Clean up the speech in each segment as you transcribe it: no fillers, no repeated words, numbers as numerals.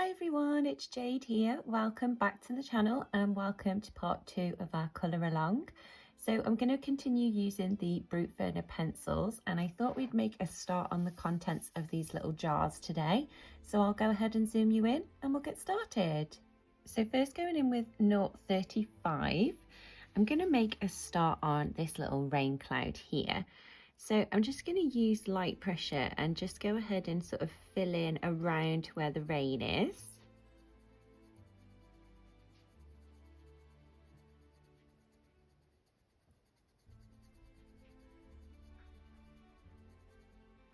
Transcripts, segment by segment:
Hi everyone, it's Jade here. Welcome back to the channel and welcome to part 2 of our colour along. So I'm going to continue using the brutfuner pencils, and I thought we'd make a start on the contents of these little jars today. So I'll go ahead and zoom you in and we'll get started. So first, going in with 0.35, I'm going to make a start on this little rain cloud here. So I'm just going to use light pressure and just go ahead and sort of fill in around where the rain is.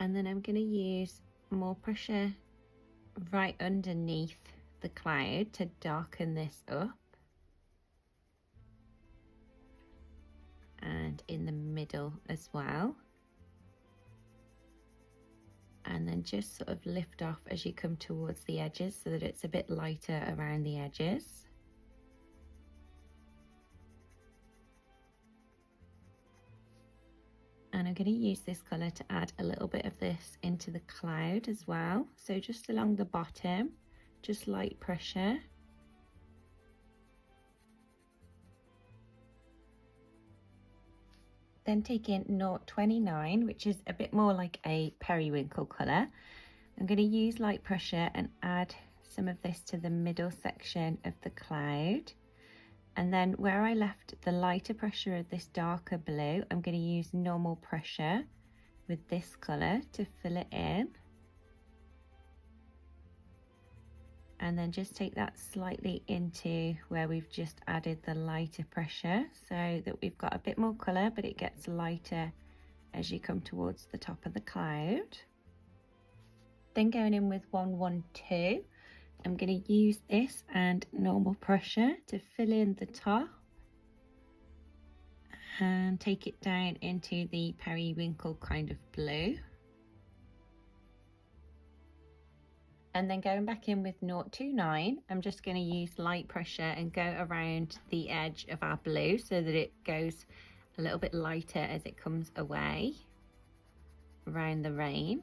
And then I'm going to use more pressure right underneath the cloud to darken this up. And in the middle as well. And then just sort of lift off as you come towards the edges so that it's a bit lighter around the edges. And I'm going to use this colour to add a little bit of this into the cloud as well. So just along the bottom, just light pressure. Then take in 0.29, which is a bit more like a periwinkle colour. I'm going to use light pressure and add some of this to the middle section of the cloud. And then where I left the lighter pressure of this darker blue, I'm going to use normal pressure with this colour to fill it in. And then just take that slightly into where we've just added the lighter pressure so that we've got a bit more colour, but it gets lighter as you come towards the top of the cloud. Then going in with 112, I'm going to use this and normal pressure to fill in the top and take it down into the periwinkle kind of blue. And then going back in with 0.29, I'm just going to use light pressure and go around the edge of our blue so that it goes a little bit lighter as it comes away around the rain.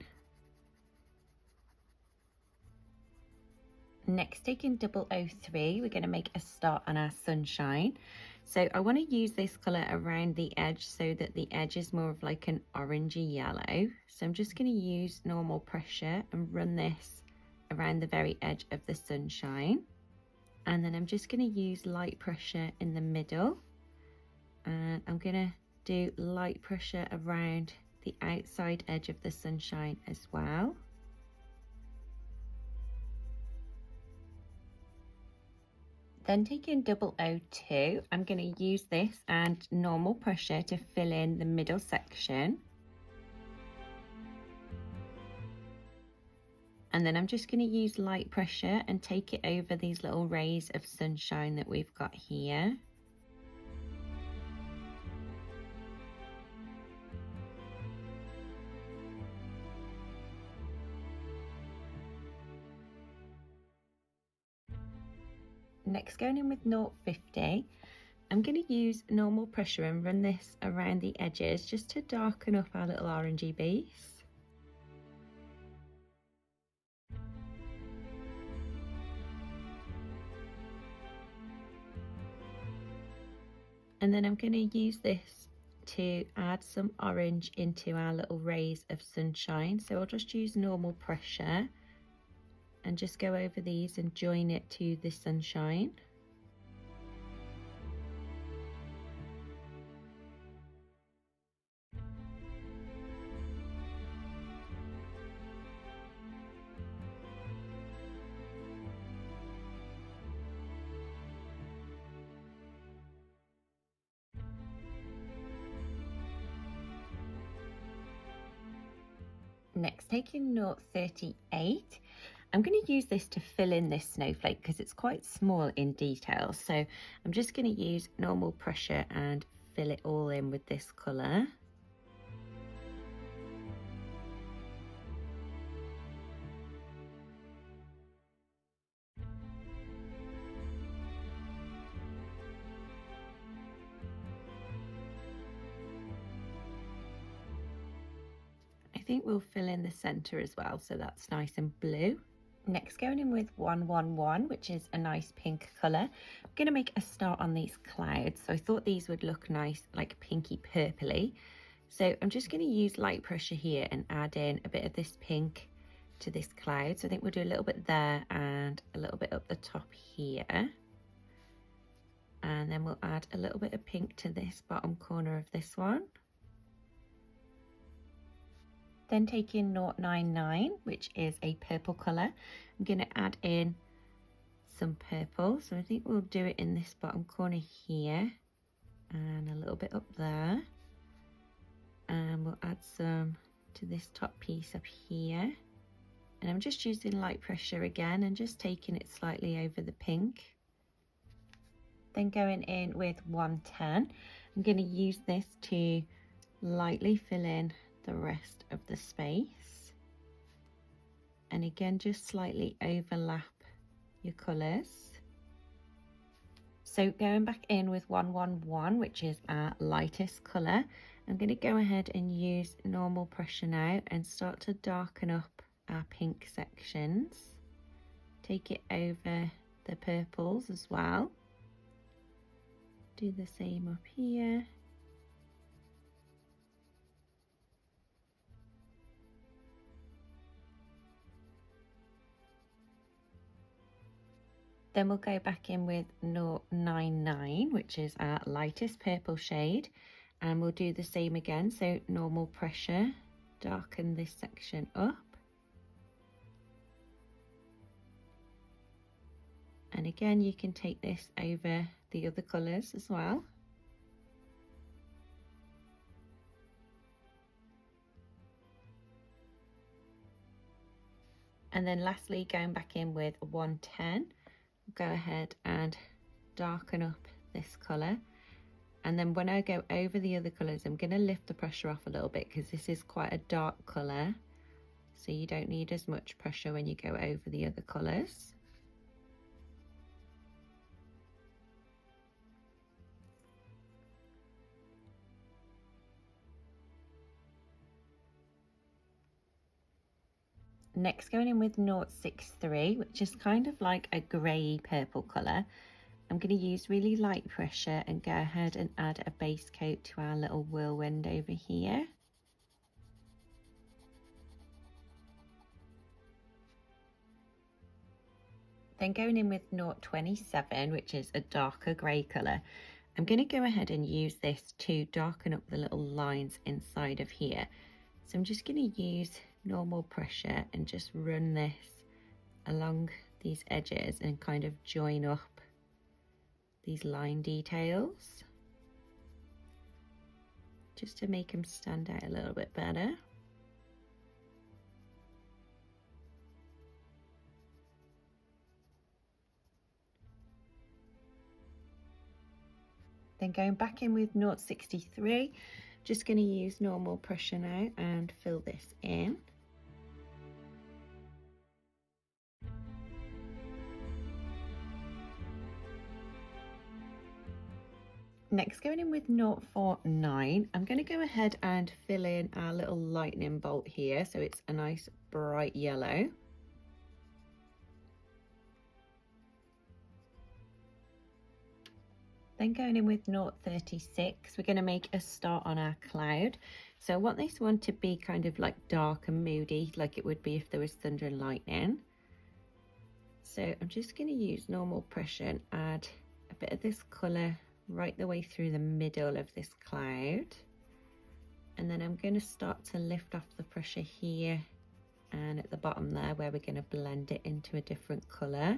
Next, taking 003, we're going to make a start on our sunshine. So I want to use this colour around the edge so that the edge is more of like an orangey yellow. So I'm just going to use normal pressure and run this around the very edge of the sunshine. And then I'm just going to use light pressure in the middle. And I'm going to do light pressure around the outside edge of the sunshine as well. Then taking 002, I'm going to use this and normal pressure to fill in the middle section. And then I'm just going to use light pressure and take it over these little rays of sunshine that we've got here. Next, going in with 0.50, I'm going to use normal pressure and run this around the edges just to darken up our little orangey base. And then I'm going to use this to add some orange into our little rays of sunshine. So I'll just use normal pressure and just go over these and join it to the sunshine. Next, taking 0.38, I'm going to use this to fill in this snowflake because it's quite small in detail. So I'm just going to use normal pressure and fill it all in with this colour. I think we'll fill in the centre as well, so that's nice and blue. Next, going in with 111, which is a nice pink colour. I'm going to make a start on these clouds. So I thought these would look nice, like pinky purpley. So I'm just going to use light pressure here and add in a bit of this pink to this cloud. So I think we'll do a little bit there and a little bit up the top here. And then we'll add a little bit of pink to this bottom corner of this one. Then taking 099, which is a purple colour, I'm going to add in some purple. So I think we'll do it in this bottom corner here and a little bit up there. And we'll add some to this top piece up here. And I'm just using light pressure again and just taking it slightly over the pink. Then going in with 110, I'm going to use this to lightly fill in the rest of the space, and again just slightly overlap your colours. So going back in with 111, which is our lightest colour, I'm going to go ahead and use normal pressure now and start to darken up our pink sections. Take it over the purples as well. Do the same up here. Then we'll go back in with 099, which is our lightest purple shade, and we'll do the same again. So normal pressure, darken this section up. And again, you can take this over the other colours as well. And then lastly, going back in with 110, go ahead and darken up this colour. And then when I go over the other colours, I'm going to lift the pressure off a little bit because this is quite a dark colour. So you don't need as much pressure when you go over the other colours. Next, going in with 063, which is kind of like a grey purple colour. I'm going to use really light pressure and go ahead and add a base coat to our little whirlwind over here. Then going in with 027, which is a darker grey colour, I'm going to go ahead and use this to darken up the little lines inside of here. So I'm just going to use normal pressure and just run this along these edges and kind of join up these line details just to make them stand out a little bit better. Then going back in with 063, just going to use normal pressure now and fill this in. Next, going in with 049, I'm going to go ahead and fill in our little lightning bolt here, so it's a nice bright yellow. Then going in with 036, we're going to make a start on our cloud. So I want this one to be kind of like dark and moody, like it would be if there was thunder and lightning. So I'm just going to use normal pressure and add a bit of this colour right the way through the middle of this cloud. And then I'm going to start to lift off the pressure here and at the bottom there where we're going to blend it into a different colour.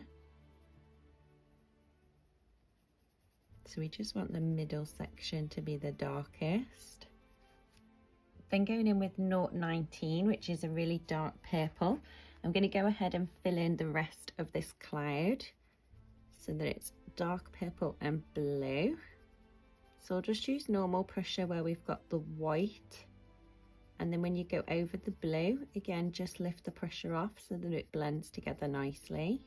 So we just want the middle section to be the darkest. Then going in with 019, which is a really dark purple, I'm going to go ahead and fill in the rest of this cloud so that it's dark purple and blue. So I'll just use normal pressure where we've got the white, and then when you go over the blue, again just lift the pressure off so that it blends together nicely.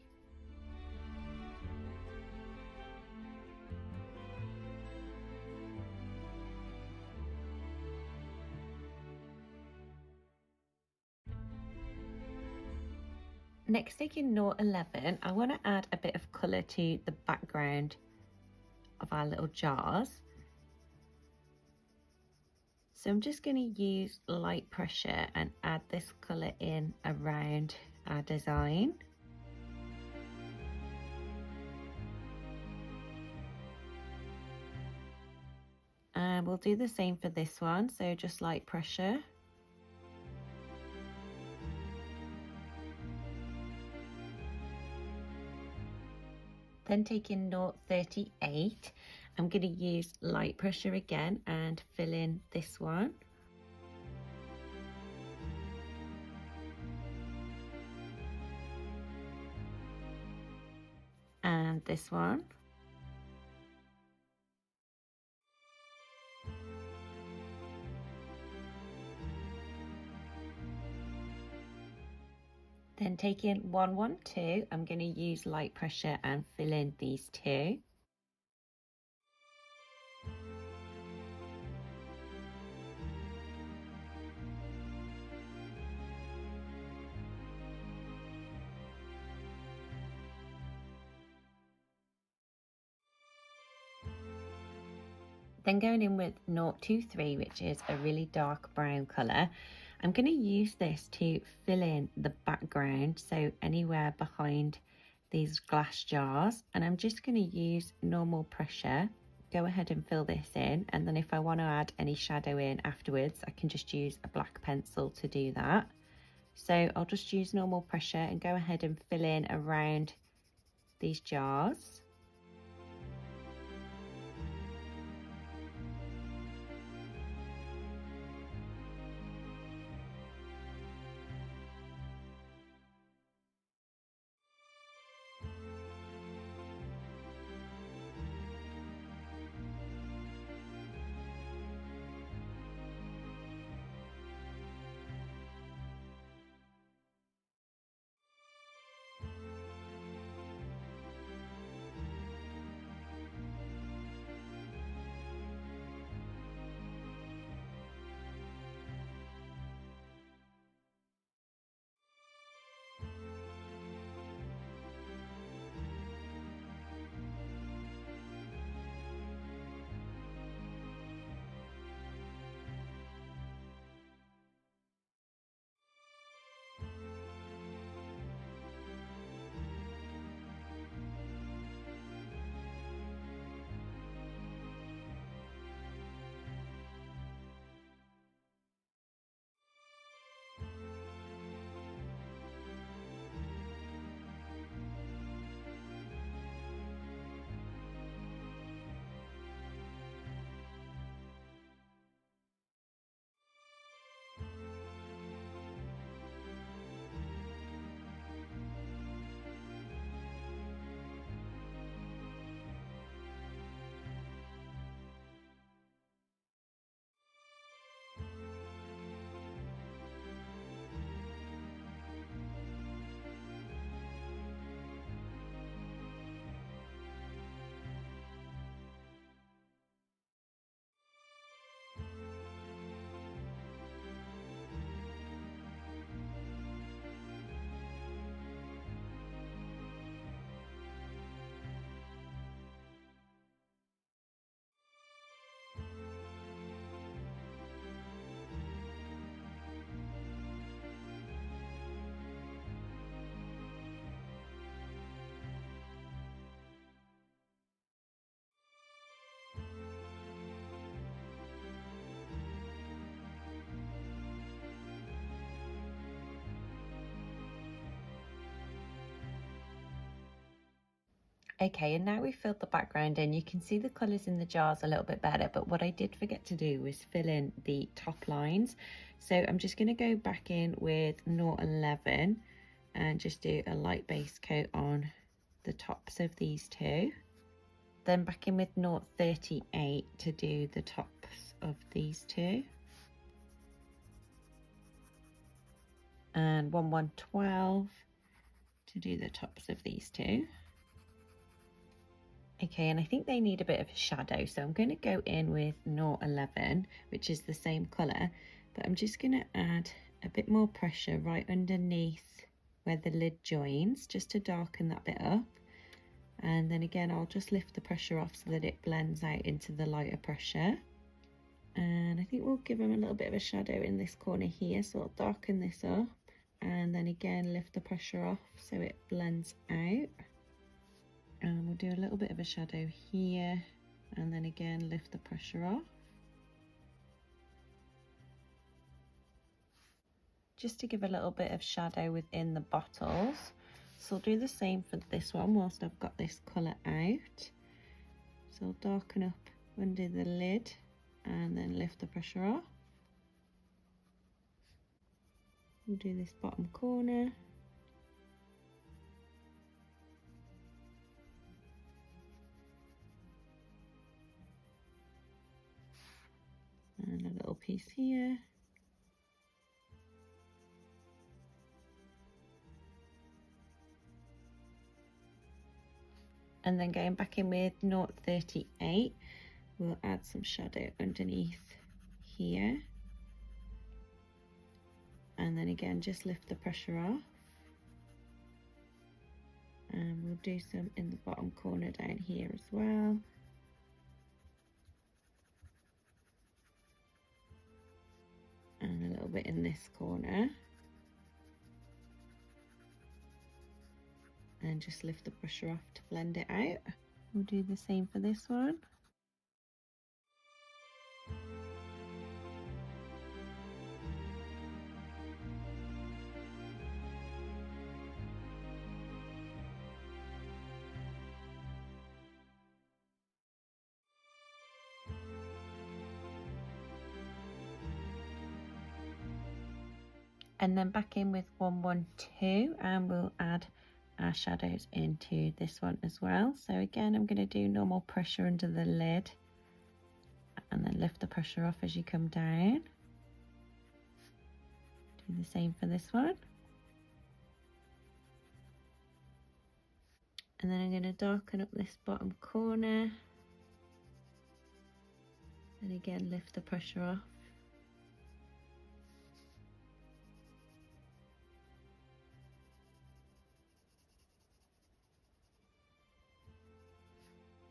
Next, taking 011, I want to add a bit of colour to the background of our little jars. So I'm just going to use light pressure and add this colour in around our design. And we'll do the same for this one, so just light pressure. Then taking 038, I'm going to use light pressure again and fill in this one. And this one. Then taking 112, I'm going to use light pressure and fill in these two. Then going in with 023, which is a really dark brown colour, I'm going to use this to fill in the background, so anywhere behind these glass jars, and I'm just going to use normal pressure, go ahead and fill this in, and then if I want to add any shadow in afterwards, I can just use a black pencil to do that. So I'll just use normal pressure and go ahead and fill in around these jars. Okay, and now we've filled the background in, you can see the colours in the jars a little bit better, but what I did forget to do was fill in the top lines. So I'm just going to go back in with 011 and just do a light base coat on the tops of these two. Then back in with 038 to do the tops of these two. And 1112 to do the tops of these two. Okay, and I think they need a bit of a shadow, so I'm going to go in with 011, which is the same colour, but I'm just going to add a bit more pressure right underneath where the lid joins, just to darken that bit up. And then again, I'll just lift the pressure off so that it blends out into the lighter pressure. And I think we'll give them a little bit of a shadow in this corner here, so I'll darken this up. And then again, lift the pressure off so it blends out. And we'll do a little bit of a shadow here, and then again, lift the pressure off. Just to give a little bit of shadow within the bottles. So I'll do the same for this one whilst I've got this colour out. So I'll darken up under the lid and then lift the pressure off. We'll do this bottom corner. And a little piece here. And then going back in with 0.38, we'll add some shadow underneath here. And then again, just lift the pressure off. And we'll do some in the bottom corner down here as well. And a little bit in this corner. And just lift the pressure off to blend it out. We'll do the same for this one. And then back in with 112, and we'll add our shadows into this one as well. So again, I'm going to do normal pressure under the lid and then lift the pressure off as you come down. Do the same for this one. And then I'm going to darken up this bottom corner. And again, lift the pressure off.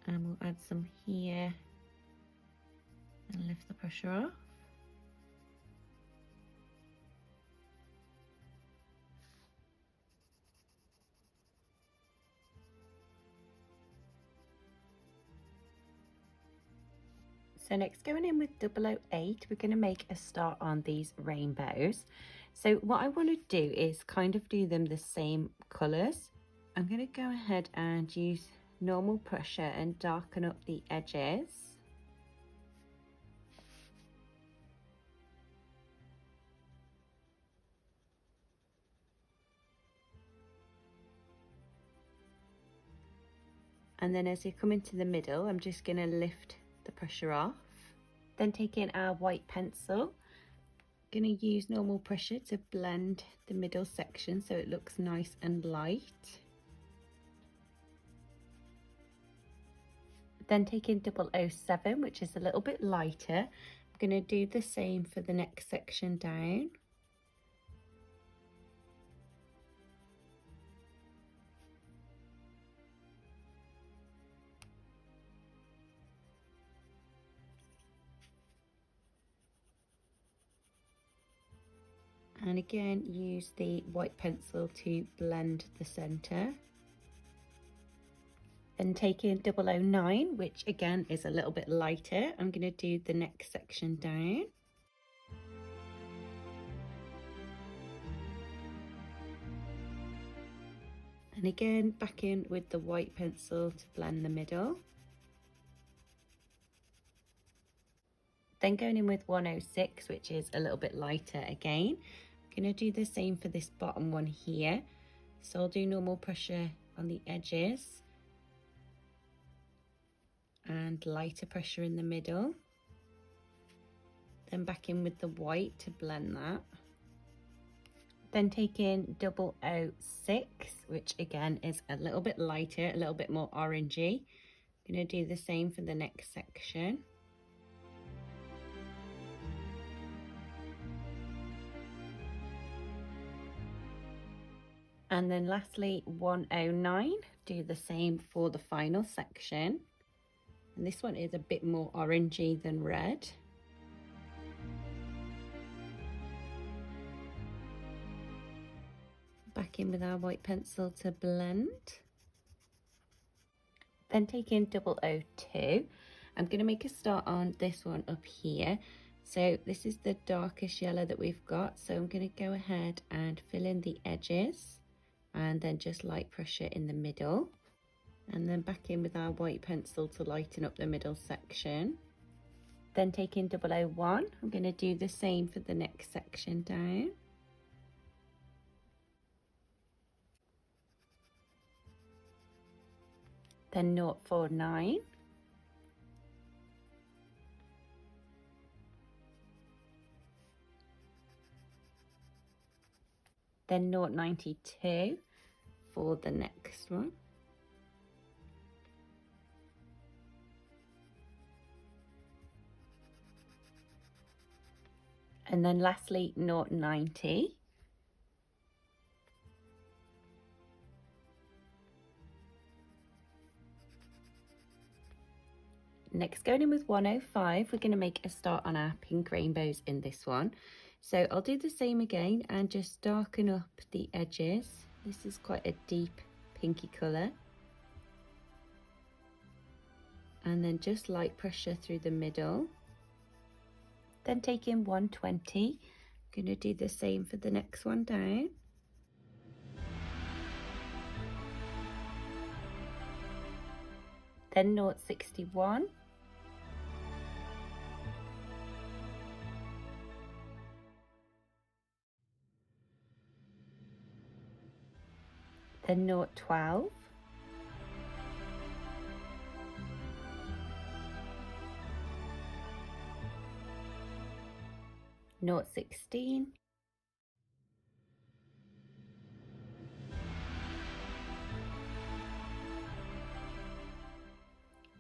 And we'll add some here and lift the pressure off. So next, going in with 008, we're going to make a start on these rainbows. So what I want to do is kind of do them the same colours. I'm going to go ahead and use normal pressure and darken up the edges. And then as you come into the middle, I'm just going to lift the pressure off. Then taking our white pencil, going to use normal pressure to blend the middle section so it looks nice and light. Then taking 007, which is a little bit lighter, I'm going to do the same for the next section down. And again, use the white pencil to blend the centre. Then taking 009, which again is a little bit lighter, I'm going to do the next section down. And again, back in with the white pencil to blend the middle. Then going in with 106, which is a little bit lighter again. I'm going to do the same for this bottom one here. So I'll do normal pressure on the edges and lighter pressure in the middle. Then back in with the white to blend that. Then taking 006, which again is a little bit lighter, a little bit more orangey. I'm going to do the same for the next section. And then lastly 109, do the same for the final section. And this one is a bit more orangey than red. Back in with our white pencil to blend. Then take in 002. I'm going to make a start on this one up here. So this is the darkest yellow that we've got. So I'm going to go ahead and fill in the edges and then just light pressure in the middle. And then back in with our white pencil to lighten up the middle section. Then take in 001. I'm going to do the same for the next section down. Then 049. Then 092 for the next one. And then lastly 090. Next, going in with 105, we're going to make a start on our pink rainbows in this one. So I'll do the same again and just darken up the edges. This is quite a deep pinky colour. And then just light pressure through the middle. Then take in 120. I'm going to do the same for the next one down. Then 061. Then 012. Note 16.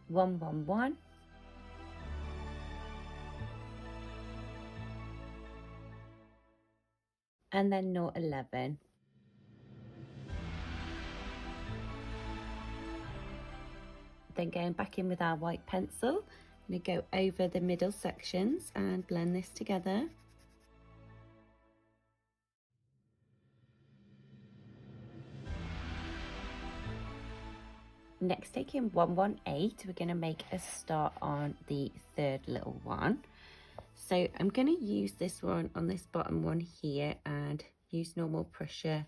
111. And then note 11. Then going back in with our white pencil, I'm going to go over the middle sections and blend this together. Next, taking 118, we're going to make a start on the third little one. So I'm going to use this one on this bottom one here and use normal pressure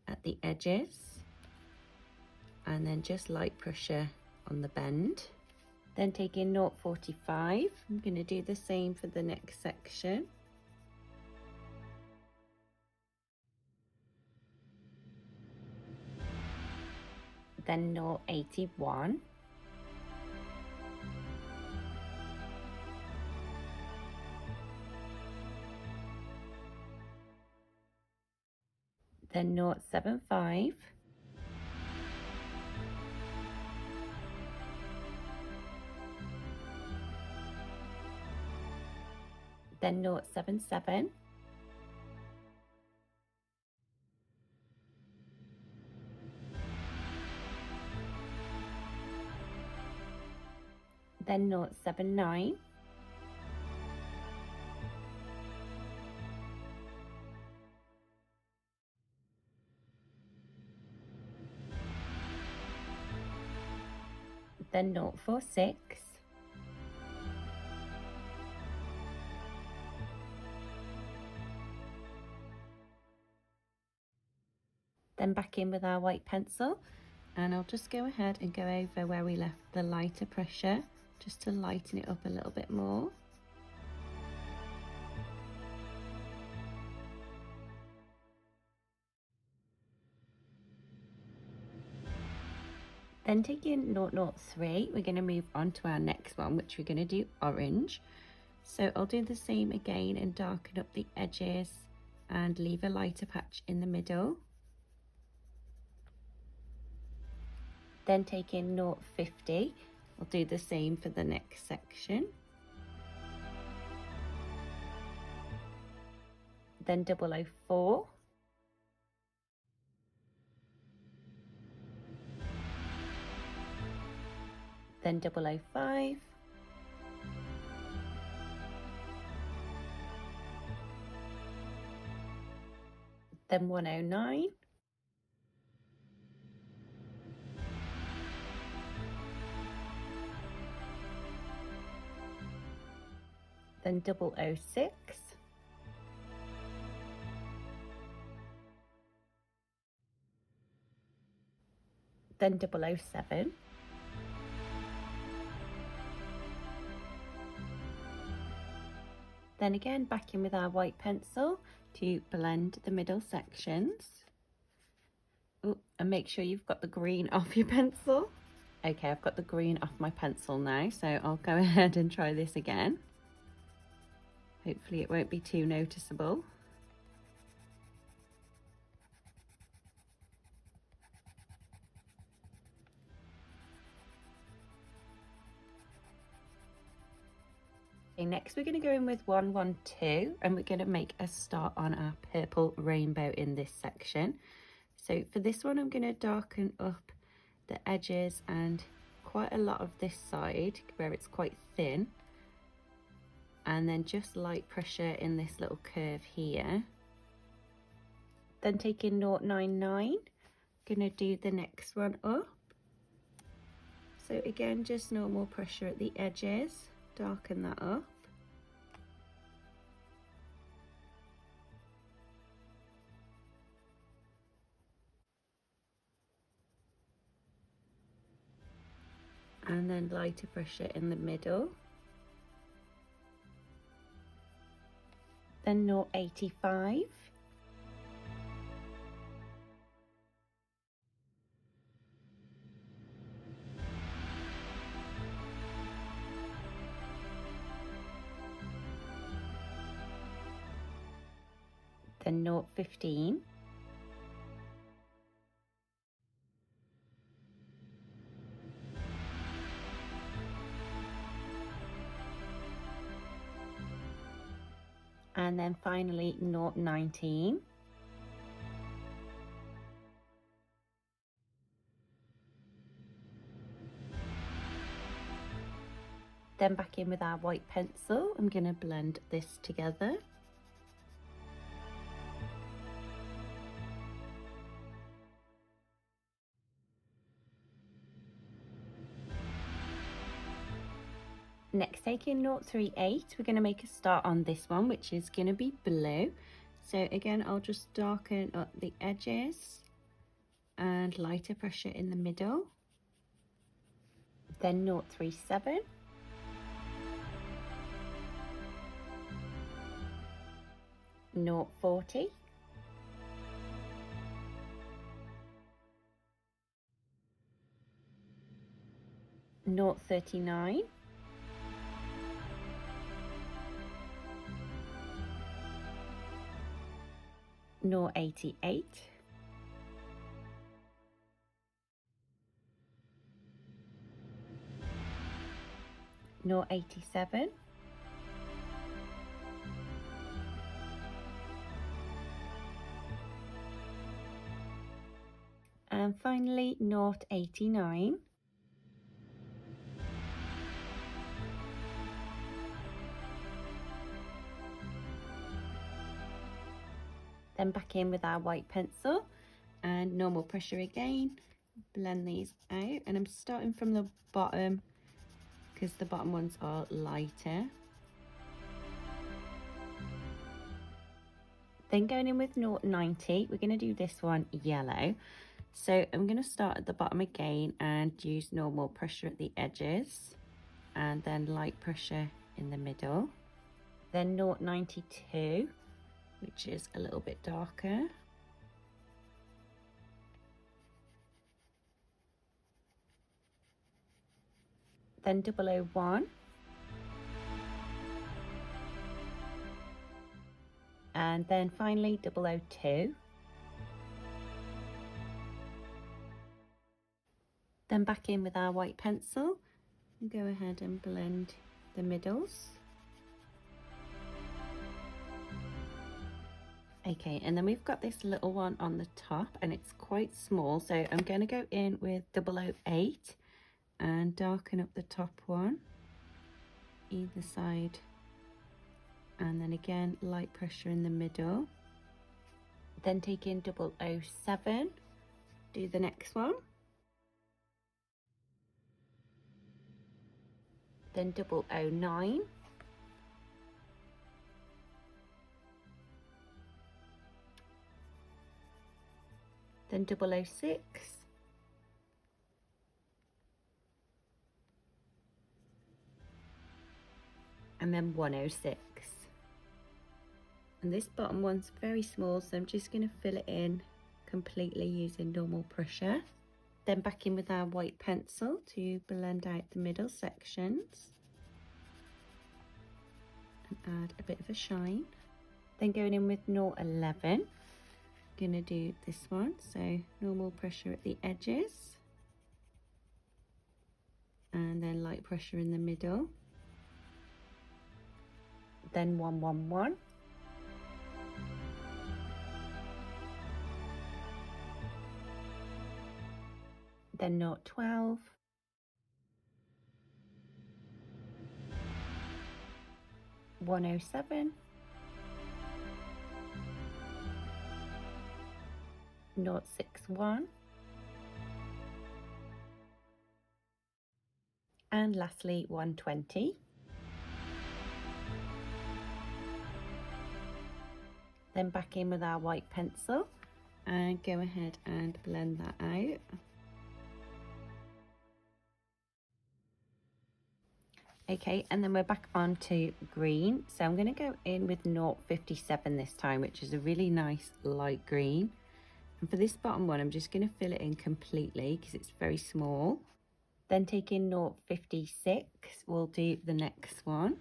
at the edges. And then just light pressure on the bend. Then take in 045. I'm going to do the same for the next section. Then 081. Then 075. Then 077. Then 079. Then 046. Then back in with our white pencil, and I'll just go ahead and go over where we left the lighter pressure just to lighten it up a little bit more. Then taking 003, we're going to move on to our next one, which we're going to do orange. So I'll do the same again and darken up the edges and leave a lighter patch in the middle. Then take in 050. I'll do the same for the next section. Then 004. then 005, then 109, then 006, then 007, then again back in with our white pencil to blend the middle sections. Ooh, and make sure you've got the green off your pencil. Okay, I've got the green off my pencil now, so I'll go ahead and try this again. Hopefully it won't be too noticeable. Okay, next we're going to go in with 112 and we're going to make a start on our purple rainbow in this section. So for this one I'm going to darken up the edges and quite a lot of this side where it's quite thin, and then just light pressure in this little curve here. Then taking 099, gonna do the next one up. So again, just normal pressure at the edges, darken that up. And then lighter pressure in the middle. Then 085. Then 015. And then finally 019. Then back in with our white pencil, I'm going to blend this together. Next, taking 038, we're going to make a start on this one, which is going to be blue. So again, I'll just darken up the edges and lighter pressure in the middle. Then 037. Note 40, note 39, note 88, note 87, and finally note 89. Then back in with our white pencil and normal pressure again, blend these out, and I'm starting from the bottom because the bottom ones are lighter. Then going in with 090, we're going to do this one yellow. So I'm going to start at the bottom again and use normal pressure at the edges and then light pressure in the middle. Then 092, which is a little bit darker. Then 001. And then finally 002. Then back in with our white pencil and go ahead and blend the middles. Okay, and then we've got this little one on the top and it's quite small, so I'm going to go in with 008 and darken up the top one, either side, and then again light pressure in the middle. Then take in 007, do the next one, then 009, then 006, and then 106. And this bottom one's very small, so I'm just going to fill it in completely using normal pressure. Then back in with our white pencil to blend out the middle sections and add a bit of a shine. Then going in with 011, going to do this one, so normal pressure at the edges and then light pressure in the middle. Then 111, then 012, 107, 061, and lastly 120. Then back in with our white pencil and go ahead and blend that out. Okay, and then we're back on to green. So I'm going to go in with 057 this time, which is a really nice light green. And for this bottom one, I'm just going to fill it in completely because it's very small. Then take in 056, we'll do the next one.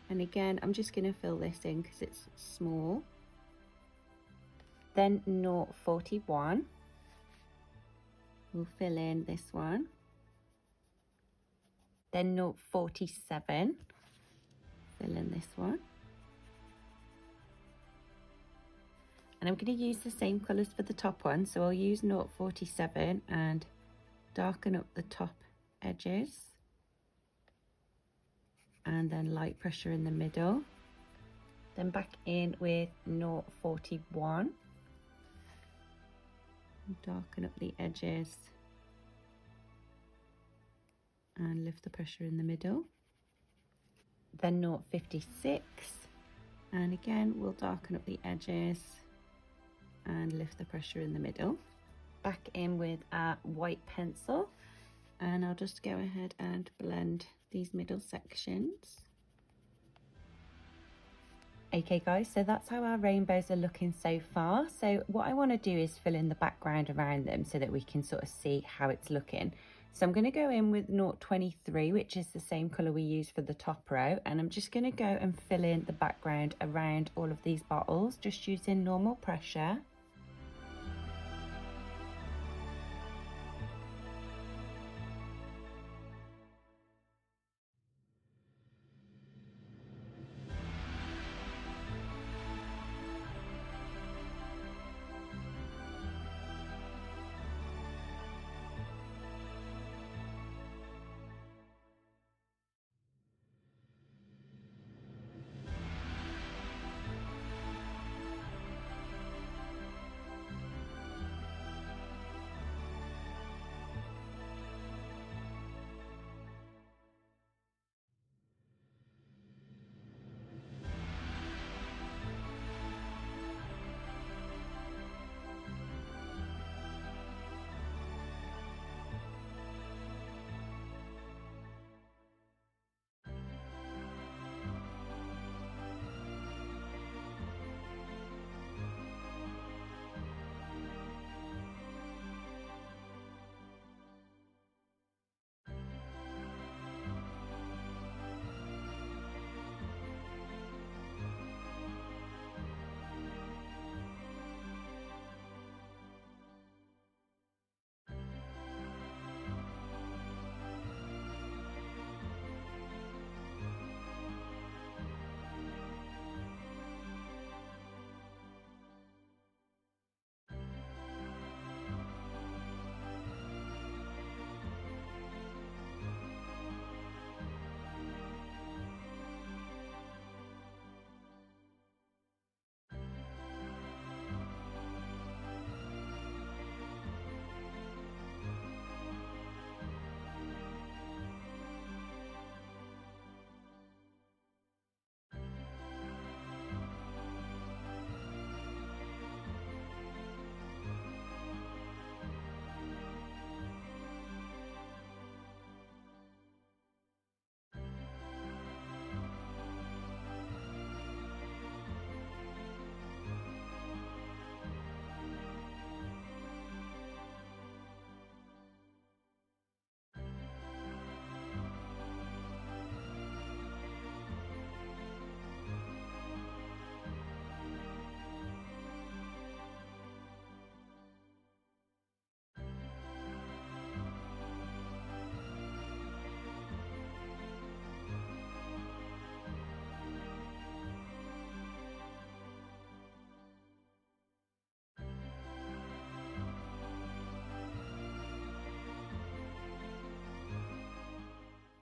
And again, I'm just going to fill this in because it's small. Then 041, we'll fill in this one. Then 047, fill in this one. And I'm going to use the same colours for the top one, so I'll use 047 and darken up the top edges and then light pressure in the middle. Then back in with 041, darken up the edges and lift the pressure in the middle. Then 056, and again we'll darken up the edges and lift the pressure in the middle. Back in with our white pencil, and I'll just go ahead and blend these middle sections. Okay guys, so that's how our rainbows are looking so far. So what I want to do is fill in the background around them so that we can sort of see how it's looking. So I'm going to go in with 023, which is the same colour we use for the top row, and I'm just going to go and fill in the background around all of these bottles, just using normal pressure.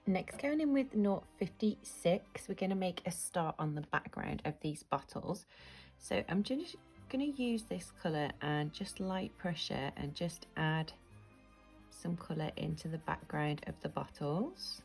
Next, going in with 056, we're going to make a start on the background of these bottles. So I'm just going to use this colour and just light pressure and just add some colour into the background of the bottles.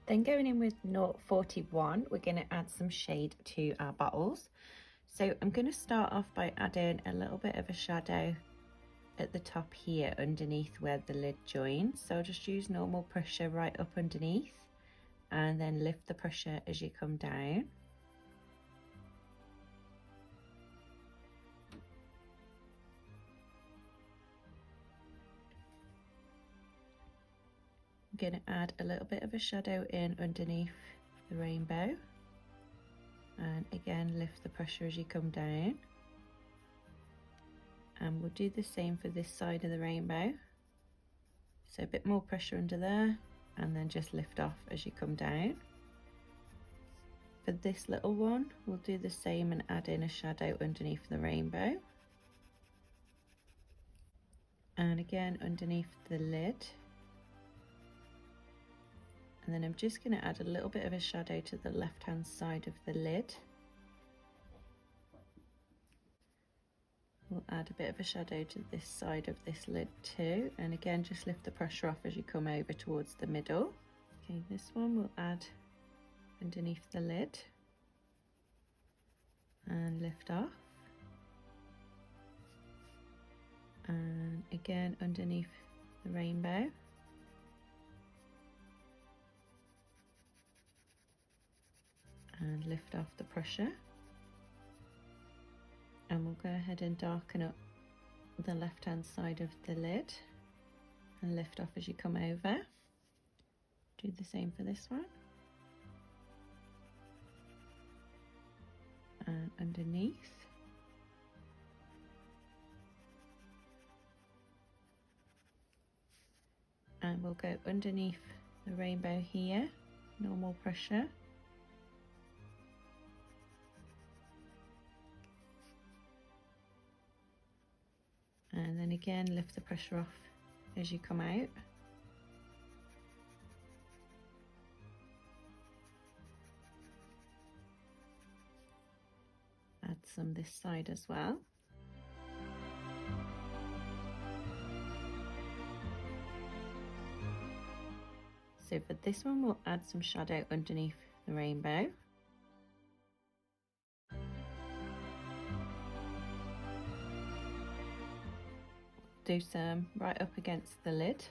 Then going in with 041, we're going to add some shade to our bottles. So I'm going to start off by adding a little bit of a shadow at the top here underneath where the lid joins. So I'll just use normal pressure right up underneath and then lift the pressure as you come down. I'm going to add a little bit of a shadow in underneath the rainbow and again lift the pressure as you come down, and we'll do the same for this side of the rainbow. So a bit more pressure under there and then just lift off as you come down. For this little one we'll do the same and add in a shadow underneath the rainbow and again underneath the lid. And then I'm just going to add a little bit of a shadow to the left hand side of the lid. We'll add a bit of a shadow to this side of this lid too, and again just lift the pressure off as you come over towards the middle. Okay, this one we'll add underneath the lid and lift off, and again underneath the rainbow. And lift off the pressure, and we'll go ahead and darken up the left hand side of the lid and lift off as you come over. Do the same for this one and underneath, and we'll go underneath the rainbow here, normal pressure. And then again lift the pressure off as you come out. Add some this side as well. So for this one we'll add some shadow underneath the rainbow. Do some right up against the lid.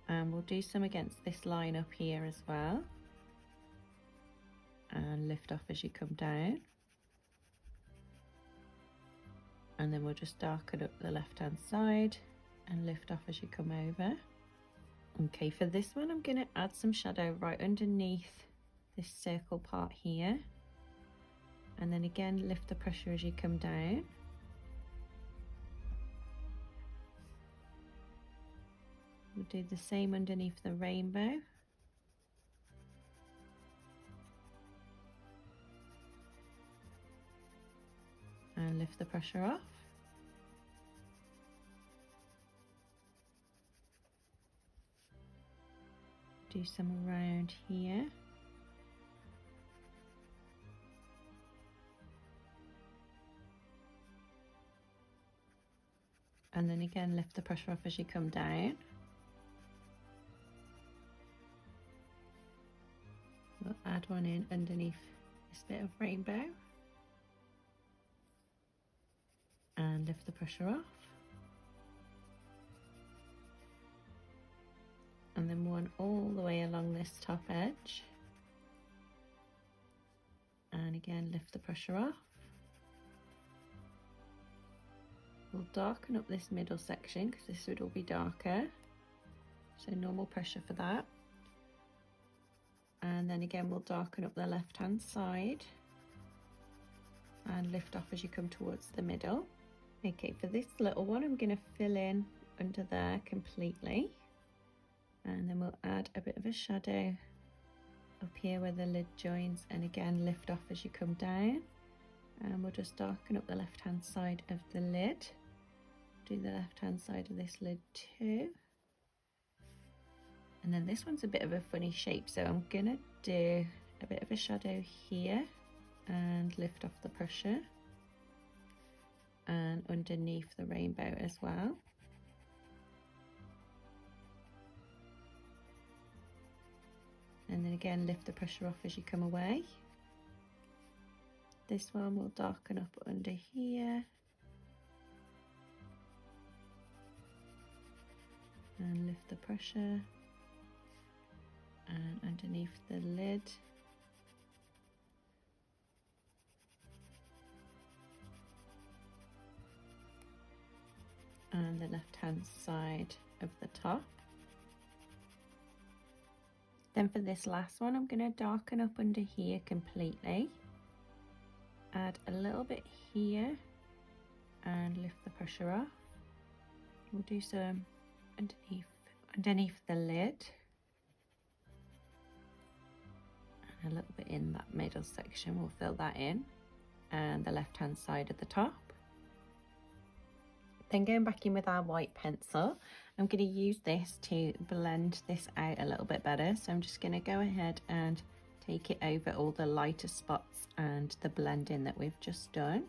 And we'll do some against this line up here as well. And lift off as you come down. And then we'll just darken up the left hand side and lift off as you come over. Okay, for this one I'm going to add some shadow right underneath this circle part here, and then again lift the pressure as you come down. We'll do the same underneath the rainbow. And lift the pressure off. Do some around here. And then again lift the pressure off as you come down. We'll add one in underneath this bit of rainbow and lift the pressure off. And then one all the way along this top edge. And again, lift the pressure off. We'll darken up this middle section because this would all be darker. So normal pressure for that. And then again, we'll darken up the left-hand side and lift off as you come towards the middle. Okay, for this little one, I'm going to fill in under there completely. And then we'll add a bit of a shadow up here where the lid joins, and again lift off as you come down. And we'll just darken up the left hand side of the lid. Do the left hand side of this lid too. And then this one's a bit of a funny shape, so I'm gonna do a bit of a shadow here and lift off the pressure, and underneath the rainbow as well. And then again, lift the pressure off as you come away. This one will darken up under here. And lift the pressure. And underneath the lid. And the left-hand side of the top. Then for this last one, I'm going to darken up under here completely. Add a little bit here and lift the pressure off. We'll do some underneath the lid. And a little bit in that middle section, we'll fill that in. And the left-hand side of the top. Then going back in with our white pencil, I'm going to use this to blend this out a little bit better. So I'm just going to go ahead and take it over all the lighter spots and the blending that we've just done.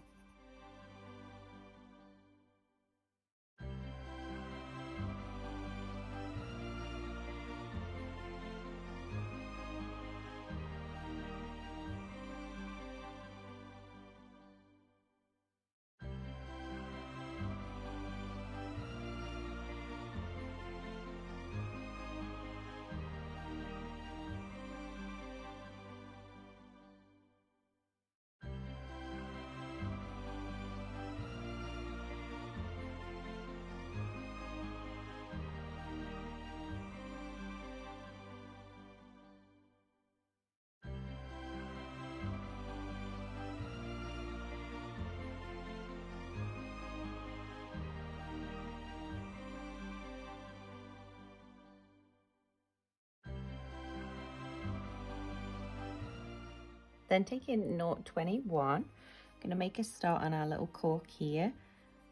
Then taking 0.21, I'm going to make a start on our little cork here.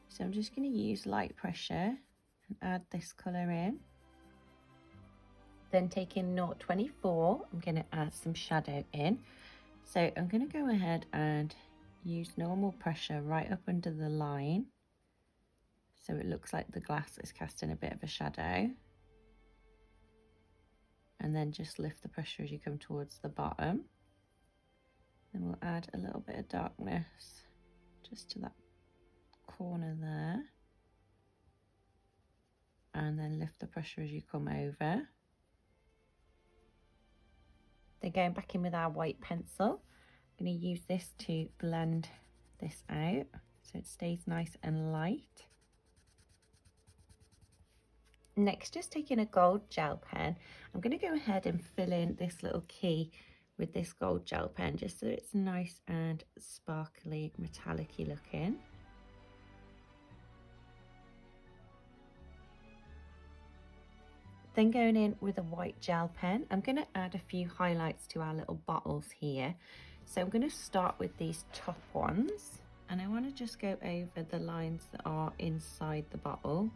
So I'm just going to use light pressure and add this colour in. Then taking 0.24, I'm going to add some shadow in. So I'm going to go ahead and use normal pressure right up under the line. So it looks like the glass is casting a bit of a shadow. And then just lift the pressure as you come towards the bottom. Then we'll add a little bit of darkness just to that corner there. And then lift the pressure as you come over. Then going back in with our white pencil, I'm going to use this to blend this out so it stays nice and light. Next, just taking a gold gel pen, I'm going to go ahead and fill in this little key with this gold gel pen just so it's nice and sparkly, metallic-y looking. Then going in with a white gel pen, I'm going to add a few highlights to our little bottles here. So I'm going to start with these top ones, and I want to just go over the lines that are inside the bottle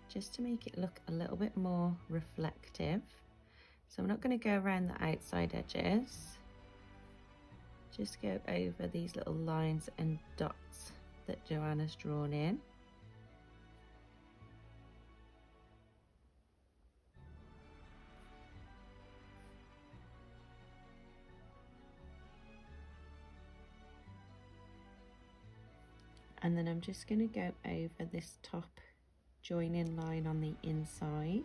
just to make it look a little bit more reflective. So I'm not going to go around the outside edges, just go over these little lines and dots that Johanna's drawn in. And then I'm just going to go over this top joining line on the inside.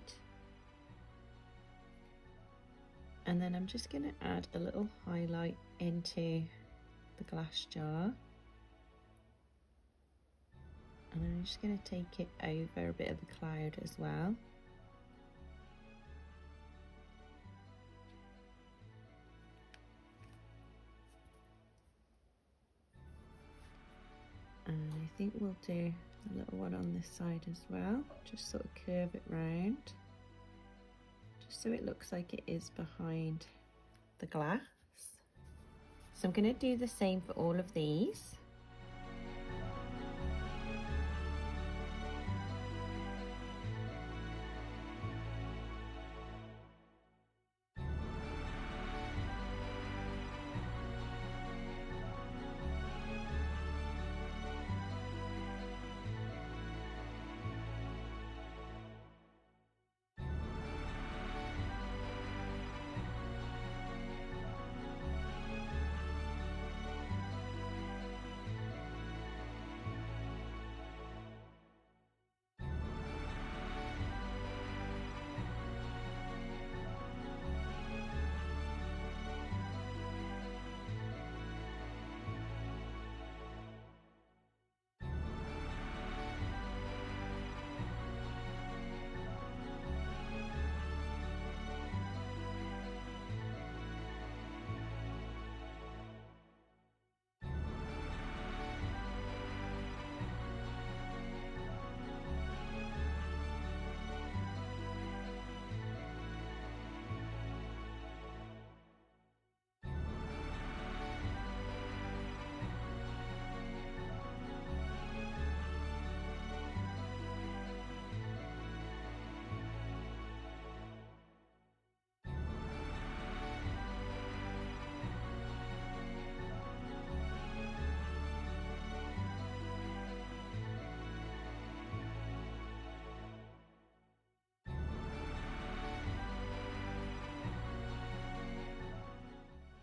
And then I'm just going to add a little highlight into the glass jar. And I'm just going to take it over a bit of the cloud as well. And I think we'll do a little one on this side as well. Just sort of curve it round, just so it looks like it is behind the glass. So I'm going to do the same for all of these.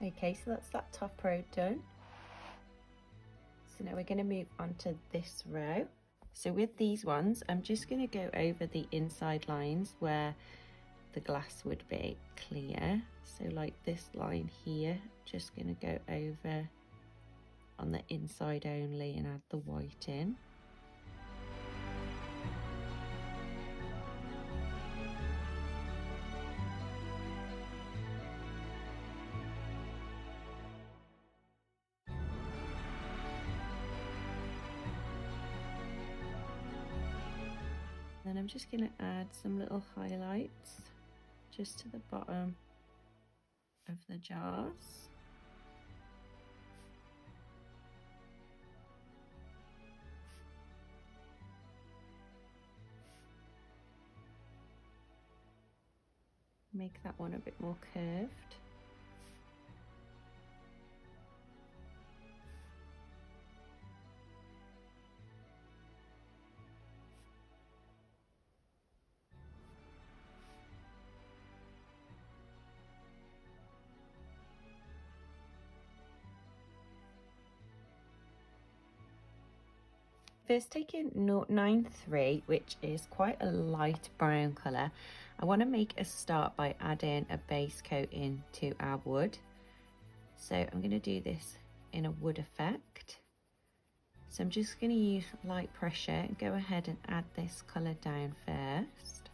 Okay, so that's that top row done. So now we're going to move on to this row. So with these ones, I'm just going to go over the inside lines where the glass would be clear. So like this line here, just going to go over on the inside only and add the white in. Then I'm just going to add some little highlights just to the bottom of the jars. Make that one a bit more curved. First, taking 093, which is quite a light brown colour, I want to make a start by adding a base coat into our wood. So I'm going to do this in a wood effect. So I'm just going to use light pressure and go ahead and add this colour down first.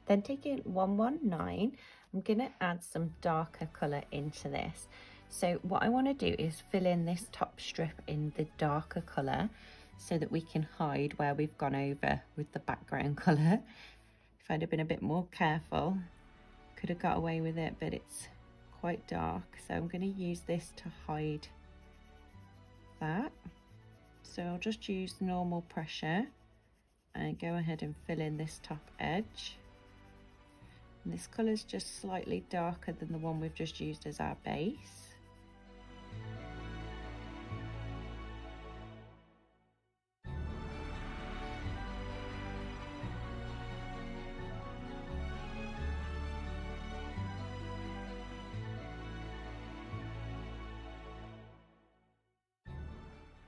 Then taking 119, I'm going to add some darker colour into this. So what I want to do is fill in this top strip in the darker colour so that we can hide where we've gone over with the background colour. If I'd have been a bit more careful, could have got away with it, but it's quite dark. So I'm going to use this to hide that. So I'll just use normal pressure and go ahead and fill in this top edge. And this colour is just slightly darker than the one we've just used as our base.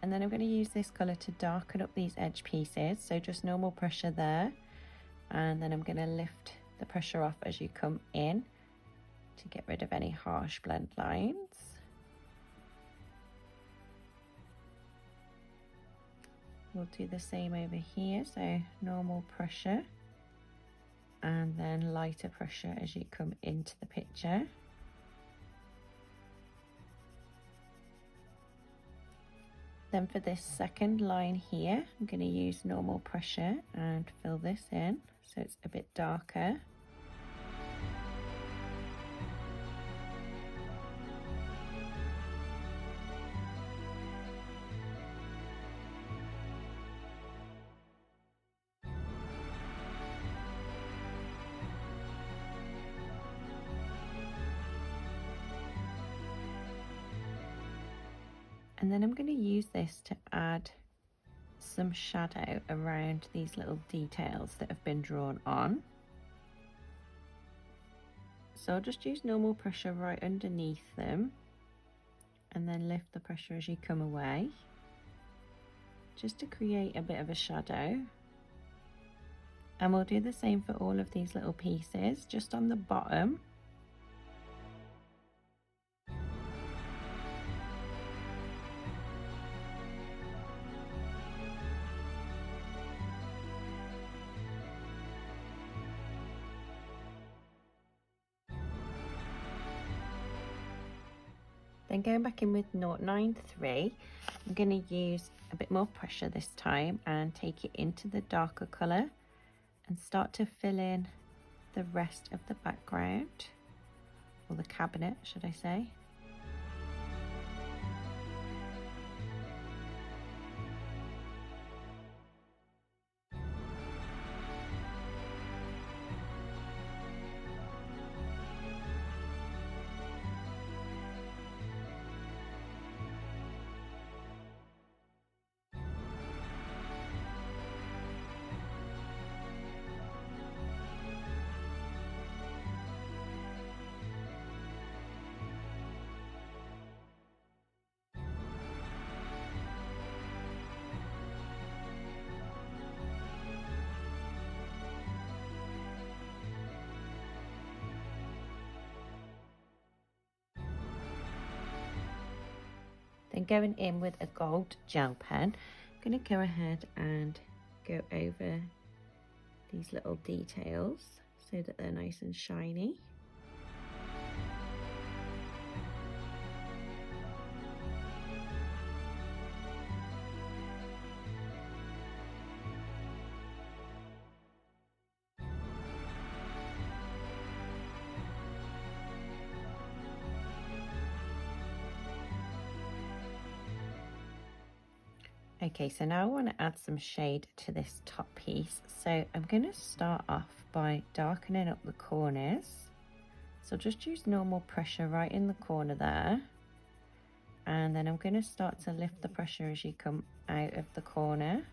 And then I'm going to use this colour to darken up these edge pieces, so just normal pressure there, and then I'm going to lift the pressure off as you come in to get rid of any harsh blend lines. We'll do the same over here, so normal pressure and then lighter pressure as you come into the picture. Then for this second line here, I'm going to use normal pressure and fill this in so it's a bit darker. And then I'm going to use this to add some shadow around these little details that have been drawn on. So I'll just use normal pressure right underneath them and then lift the pressure as you come away, just to create a bit of a shadow. And we'll do the same for all of these little pieces, just on the bottom. Then going back in with 093, I'm going to use a bit more pressure this time and take it into the darker colour and start to fill in the rest of the background, or the cabinet should I say. Then going in with a gold gel pen, I'm going to go ahead and go over these little details so that they're nice and shiny. Okay, so now I want to add some shade to this top piece. So I'm going to start off by darkening up the corners. So just use normal pressure right in the corner there. And then I'm going to start to lift the pressure as you come out of the corner.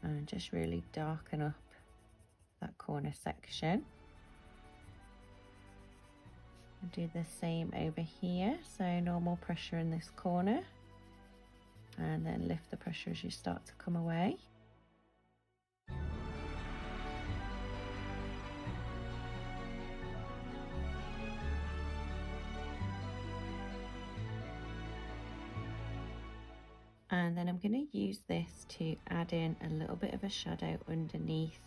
And just really darken up that corner section. I'll do the same over here, so normal pressure in this corner and then lift the pressure as you start to come away. And then I'm going to use this to add in a little bit of a shadow underneath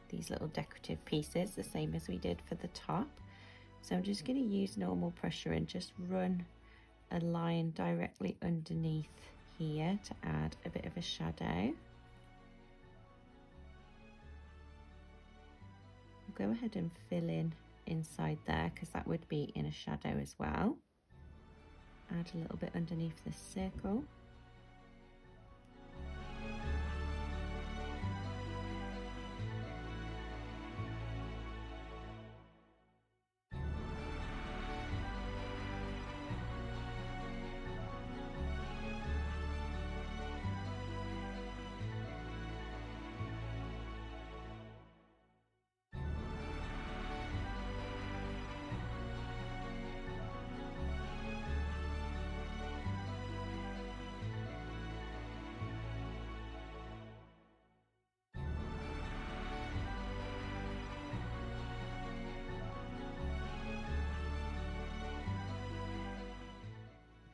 these little decorative pieces, the same as we did for the top. So I'm just going to use normal pressure and just run a line directly underneath here to add a bit of a shadow. I'll go ahead and fill in inside there because that would be in a shadow as well. Add a little bit underneath this circle.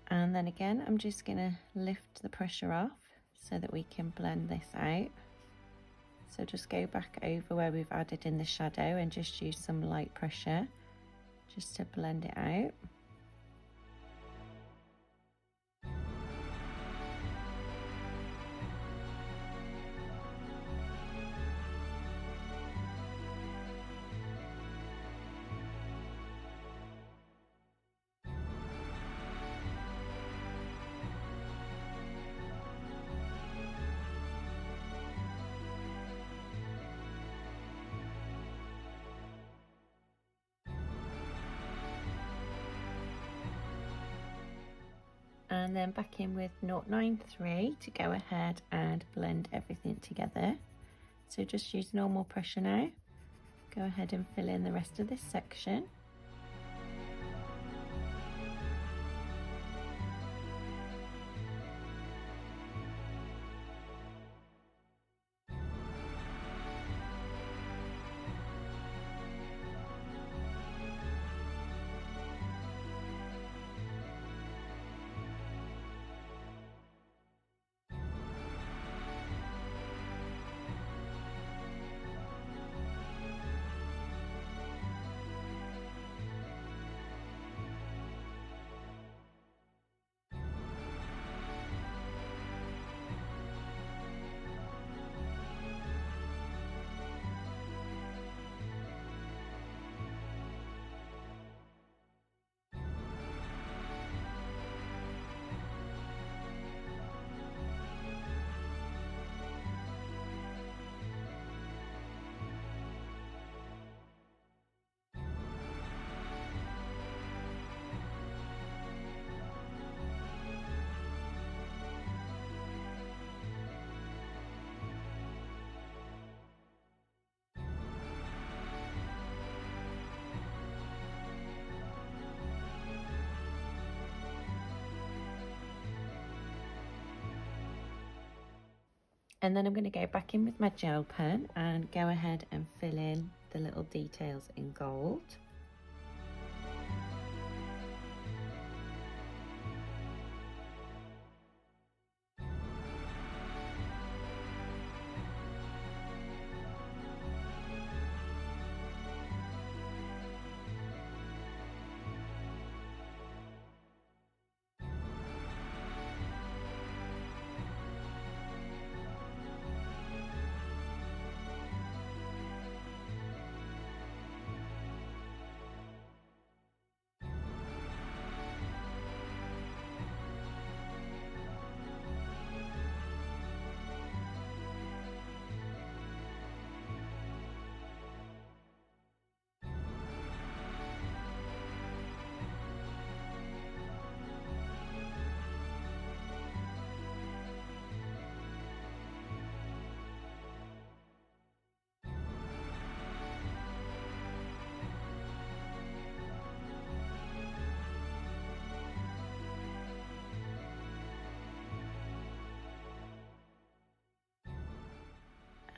And then again, I'm just going to lift the pressure off so that we can blend this out. So just go back over where we've added in the shadow and just use some light pressure just to blend it out. And then back in with 0.93 to go ahead and blend everything together. So just use normal pressure now. Go ahead and fill in the rest of this section. And then I'm going to go back in with my gel pen and go ahead and fill in the little details in gold.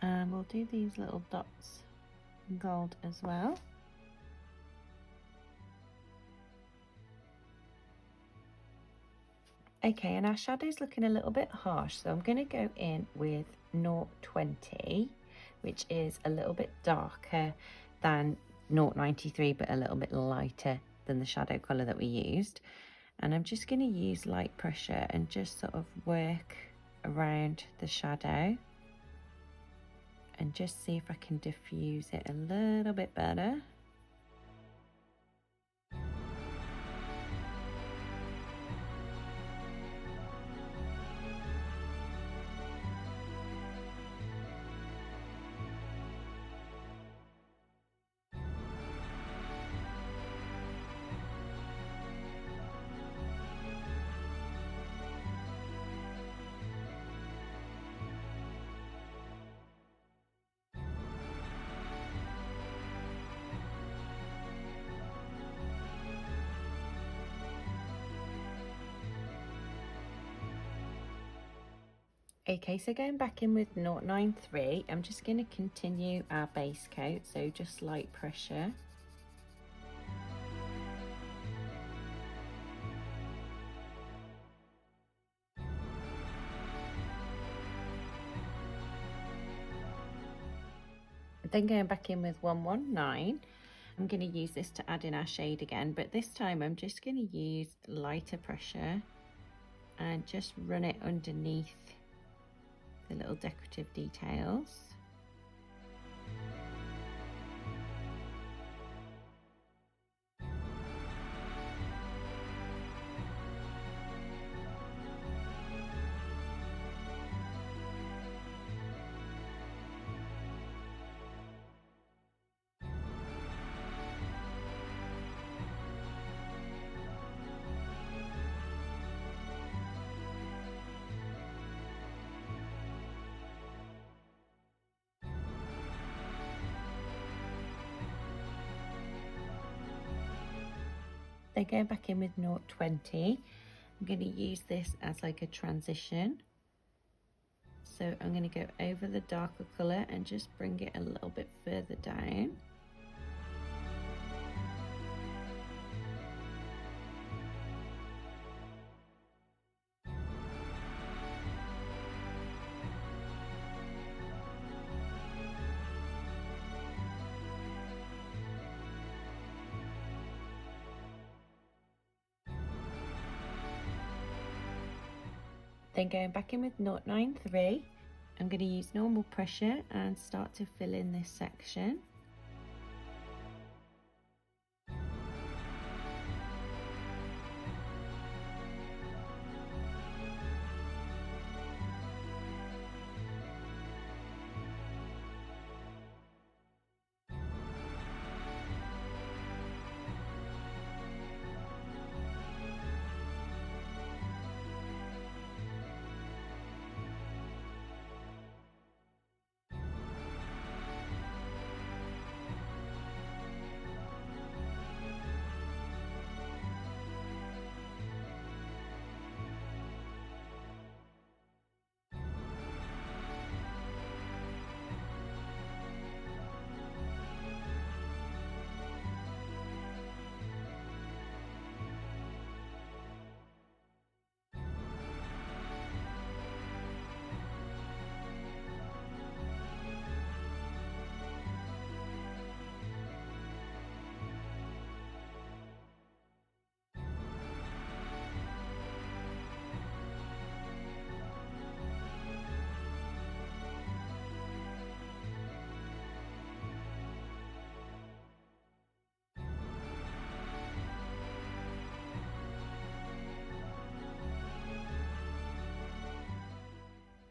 And we'll do these little dots in gold as well. Okay, and our shadow's looking a little bit harsh, so I'm going to go in with 020, which is a little bit darker than 093, but a little bit lighter than the shadow colour that we used. And I'm just going to use light pressure and just sort of work around the shadow and just see if I can diffuse it a little bit better. Okay, so going back in with 093, I'm just going to continue our base coat, so just light pressure. Then going back in with 119, I'm going to use this to add in our shade again, but this time I'm just going to use lighter pressure and just run it underneath the little decorative details. Then going back in with 020, I'm going to use this as like a transition. So I'm going to go over the darker colour and just bring it a little bit further down. Then going back in with 093, I'm going to use normal pressure and start to fill in this section.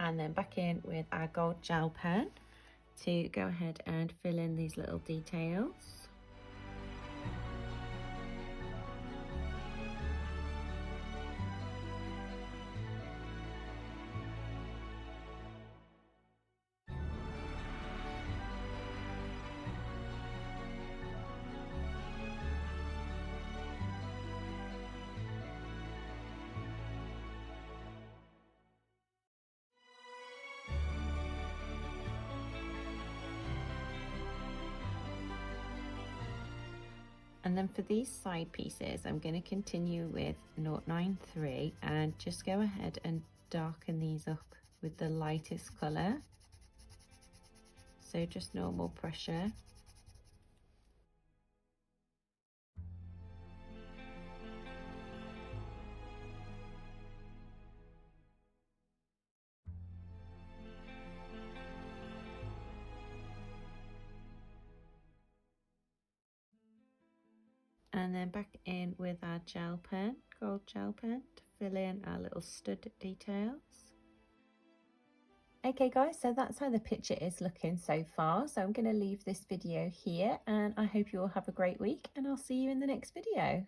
And then back in with our gold gel pen to go ahead and fill in these little details. And then for these side pieces, I'm going to continue with 093 and just go ahead and darken these up with the lightest colour. So just normal pressure. And then back in with our gel pen, gold gel pen, to fill in our little stud details. Okay guys, so that's how the picture is looking so far. So I'm going to leave this video here and I hope you all have a great week and I'll see you in the next video.